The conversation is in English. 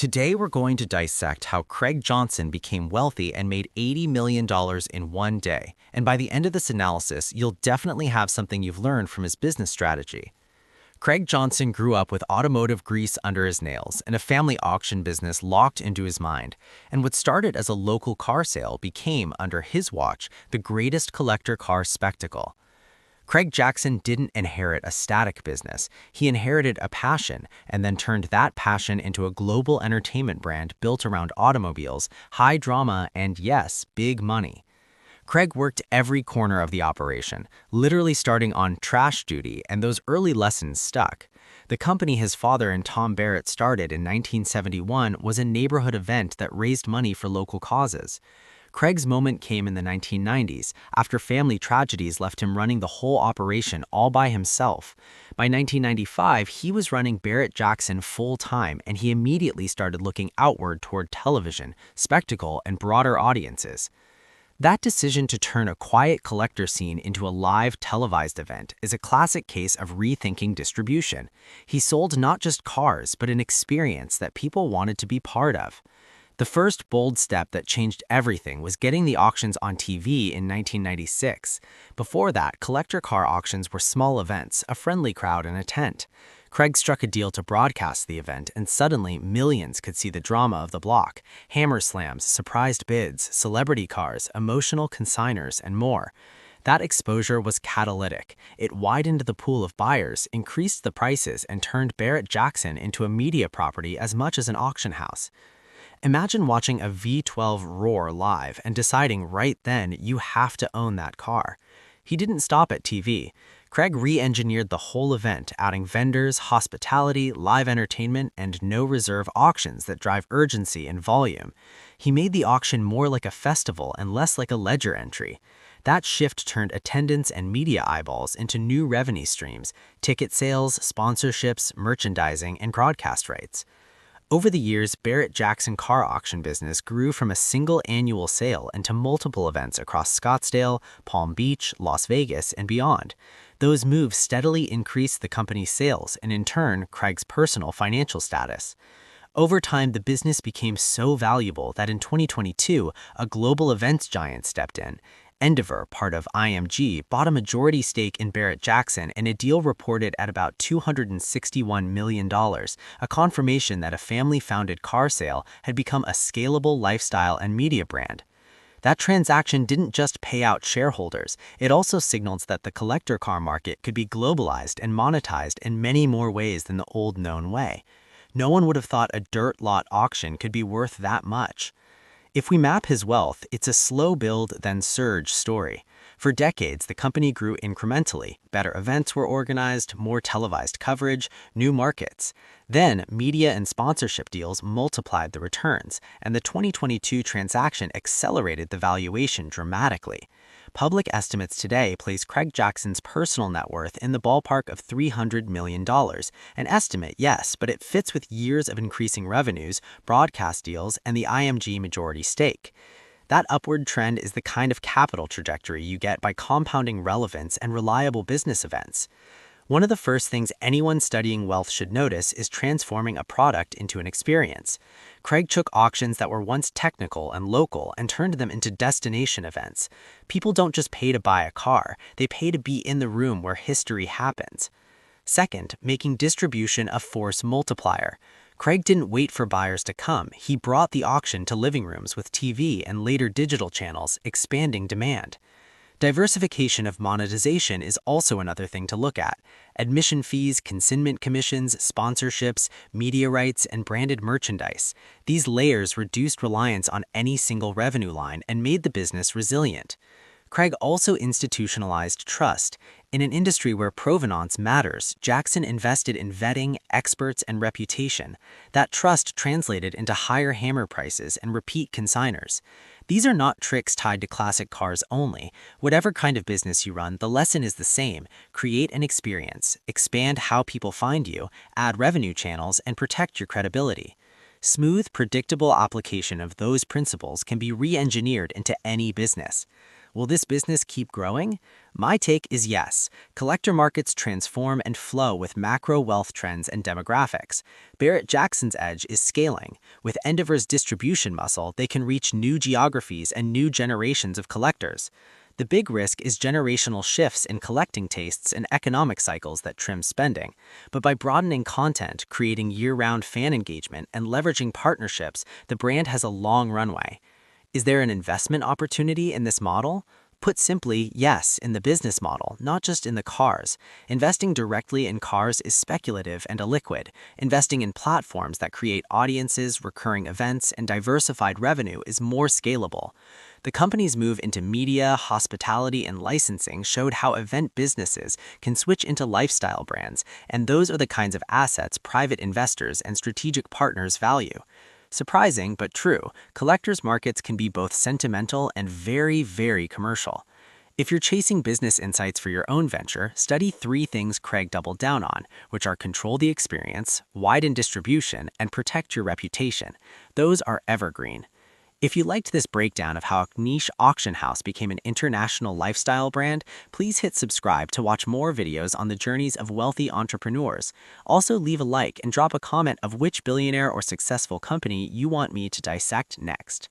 Today, we're going to dissect how Craig Johnson became wealthy and made $80 million in one day. And by the end of this analysis, you'll definitely have something you've learned from his business strategy. Craig Johnson grew up with automotive grease under his nails and a family auction business locked into his mind. And what started as a local car sale became, under his watch, the greatest collector car spectacle. Craig Jackson didn't inherit a static business. He inherited a passion and then turned that passion into a global entertainment brand built around automobiles, high drama, and yes, big money. Craig worked every corner of the operation, literally starting on trash duty, and those early lessons stuck. The company his father and Tom Barrett started in 1971 was a neighborhood event that raised money for local causes. Craig's moment came in the 1990s, after family tragedies left him running the whole operation all by himself. By 1995, he was running Barrett Jackson full-time, and he immediately started looking outward toward television, spectacle, and broader audiences. That decision to turn a quiet collector scene into a live televised event is a classic case of rethinking distribution. He sold not just cars, but an experience that people wanted to be part of. The first bold step that changed everything was getting the auctions on TV in 1996. Before that, collector car auctions were small events, a friendly crowd in a tent. Craig struck a deal to broadcast the event, and suddenly millions could see the drama of the block: hammer slams, surprised bids, celebrity cars, emotional consigners, and more. That exposure was catalytic. It widened the pool of buyers, increased the prices, and turned Barrett Jackson into a media property as much as an auction house. Imagine watching a V12 roar live and deciding right then you have to own that car. He didn't stop at TV. Craig re-engineered the whole event, adding vendors, hospitality, live entertainment, and no-reserve auctions that drive urgency and volume. He made the auction more like a festival and less like a ledger entry. That shift turned attendance and media eyeballs into new revenue streams: ticket sales, sponsorships, merchandising, and broadcast rights. Over the years, Barrett Jackson car auction business grew from a single annual sale into multiple events across Scottsdale, Palm Beach, Las Vegas, and beyond. Those moves steadily increased the company's sales and, in turn, Craig's personal financial status. Over time, the business became so valuable that in 2022, a global events giant stepped in. Endeavor, part of IMG, bought a majority stake in Barrett Jackson in a deal reported at about $261 million, a confirmation that a family-founded car sale had become a scalable lifestyle and media brand. That transaction didn't just pay out shareholders, it also signaled that the collector car market could be globalized and monetized in many more ways than the old known way. No one would have thought a dirt lot auction could be worth that much. If we map his wealth, it's a slow build then surge story. For decades, the company grew incrementally. Better events were organized, more televised coverage, new markets. Then, media and sponsorship deals multiplied the returns, and the 2022 transaction accelerated the valuation dramatically. Public estimates today place Craig Jackson's personal net worth in the ballpark of $300 million. An estimate, yes, but it fits with years of increasing revenues, broadcast deals, and the IMG majority stake. That upward trend is the kind of capital trajectory you get by compounding relevance and reliable business events. One of the first things anyone studying wealth should notice is transforming a product into an experience. Craig took auctions that were once technical and local and turned them into destination events. People don't just pay to buy a car, they pay to be in the room where history happens. Second, making distribution a force multiplier. Craig didn't wait for buyers to come, he brought the auction to living rooms with TV and later digital channels, expanding demand. Diversification of monetization is also another thing to look at. Admission fees, consignment commissions, sponsorships, media rights, and branded merchandise. These layers reduced reliance on any single revenue line and made the business resilient. Craig also institutionalized trust. In an industry where provenance matters, Jackson invested in vetting, experts, and reputation. That trust translated into higher hammer prices and repeat consigners. These are not tricks tied to classic cars only. Whatever kind of business you run, the lesson is the same: create an experience, expand how people find you, add revenue channels, and protect your credibility. Smooth, predictable application of those principles can be re-engineered into any business. Will this business keep growing? My take is yes. Collector markets transform and flow with macro wealth trends and demographics. Barrett-Jackson's edge is scaling. With Endeavor's distribution muscle, they can reach new geographies and new generations of collectors. The big risk is generational shifts in collecting tastes and economic cycles that trim spending. But by broadening content, creating year-round fan engagement, and leveraging partnerships, the brand has a long runway. Is there an investment opportunity in this model? Put simply, yes, in the business model, not just in the cars. Investing directly in cars is speculative and illiquid. Investing in platforms that create audiences, recurring events, and diversified revenue is more scalable. The company's move into media, hospitality, and licensing showed how event businesses can switch into lifestyle brands, and those are the kinds of assets private investors and strategic partners value. Surprising, but true, collectors' markets can be both sentimental and very, very commercial. If you're chasing business insights for your own venture, study 3 things Craig doubled down on, which are control the experience, widen distribution, and protect your reputation. Those are evergreen. If you liked this breakdown of how a niche auction house became an international lifestyle brand, please hit subscribe to watch more videos on the journeys of wealthy entrepreneurs. Also, leave a like and drop a comment of which billionaire or successful company you want me to dissect next.